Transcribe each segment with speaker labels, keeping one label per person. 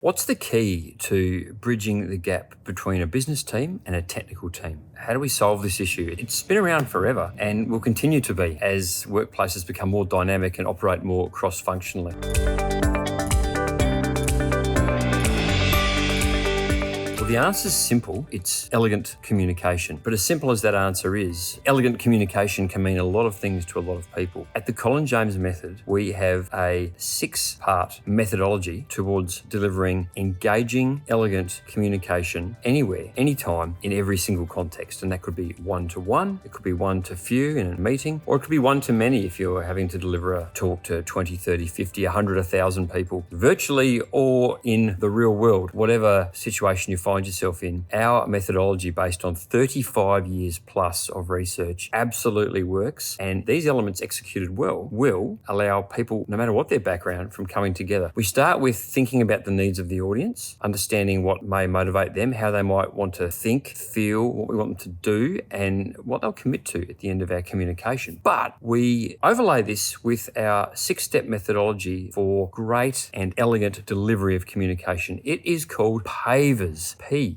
Speaker 1: What's the key to bridging the gap between a business team and a technical team? How do we solve this issue? It's been around forever and will continue to be as workplaces become more dynamic and operate more cross-functionally. Well, the answer's simple. It's elegant communication. But as simple as that answer is, elegant communication can mean a lot of things to a lot of people. At the Colin James Method, we have a 6-part methodology towards delivering engaging, elegant communication anywhere, anytime, in every single context. And that could be one-to-one, it could be one-to-few in a meeting, or it could be one-to-many if you're having to deliver a talk to 20, 30, 50, 100, 1,000 people, virtually or in the real world. Whatever situation you find yourself in, our methodology based on 35 years plus of research absolutely works. And these elements executed well will allow people, no matter what their background, from coming together. We start with thinking about the needs of the audience, understanding what may motivate them, how they might want to think, feel, what we want them to do, and what they'll commit to at the end of our communication. But we overlay this with our 6-step methodology for great and elegant delivery of communication. It is called PAVERS. PAVERS.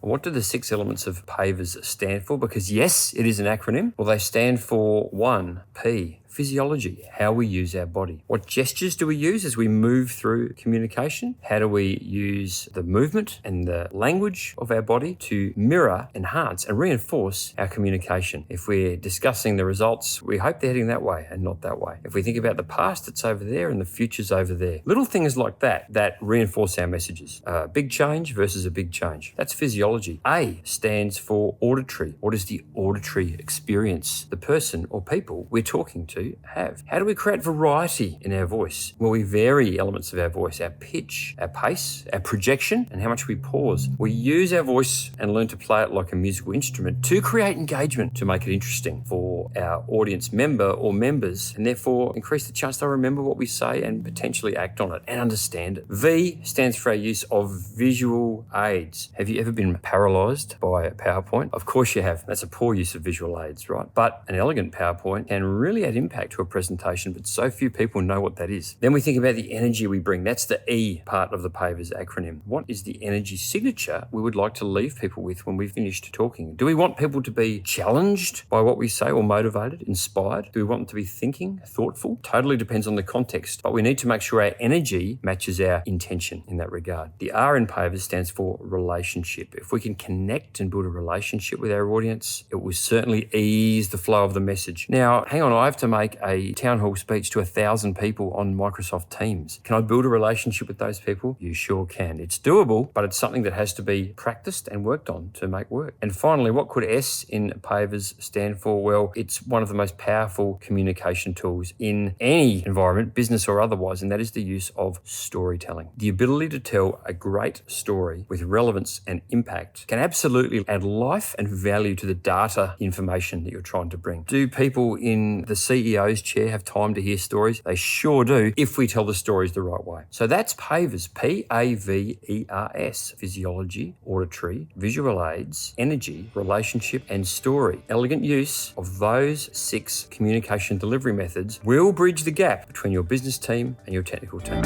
Speaker 1: What do the 6 elements of PAVERS stand for? Because yes, it is an acronym. Well, they stand for 1, P, physiology, how we use our body. What gestures do we use as we move through communication? How do we use the movement and the language of our body to mirror, enhance, and reinforce our communication? If we're discussing the results, we hope they're heading that way and not that way. If we think about the past, it's over there and the future's over there. Little things like that reinforce our messages. Big change versus a big change. That's physiology. A stands for auditory. What is the auditory experience the person or people we're talking to have? How do we create variety in our voice? Well, we vary elements of our voice, our pitch, our pace, our projection, and how much we pause. We use our voice and learn to play it like a musical instrument to create engagement, to make it interesting for our audience member or members, and therefore increase the chance they'll remember what we say and potentially act on it and understand it. V stands for our use of visual aids. Have you ever been paralyzed by a PowerPoint? Of course you have. That's a poor use of visual aids, right? But an elegant PowerPoint can really add impact to a presentation, but so few people know what that is. Then we think about the energy we bring. That's the E part of the PAVERS acronym. What is the energy signature we would like to leave people with when we've finished talking? Do we want people to be challenged by what we say or motivated, inspired? Do we want them to be thinking, thoughtful? Totally depends on the context, but we need to make sure our energy matches our intention in that regard. The R in PAVERS stands for relationship. If we can connect and build a relationship with our audience, it will certainly ease the flow of the message. Now, hang on, I have to make a town hall speech to 1,000 people on Microsoft Teams. Can I build a relationship with those people? You sure can. It's doable, but it's something that has to be practiced and worked on to make work. And finally, what could S in PAVERS stand for? Well, it's one of the most powerful communication tools in any environment, business or otherwise, and that is the use of storytelling. The ability to tell a great story with relevance and impact can absolutely add life and value to the data information that you're trying to bring. Do people in the CEO's chair have time to hear stories? They sure do, if we tell the stories the right way. So that's PAVERS, PAVERS, physiology, auditory, visual aids, energy, relationship, and story. Elegant use of those 6 communication delivery methods will bridge the gap between your business team and your technical team.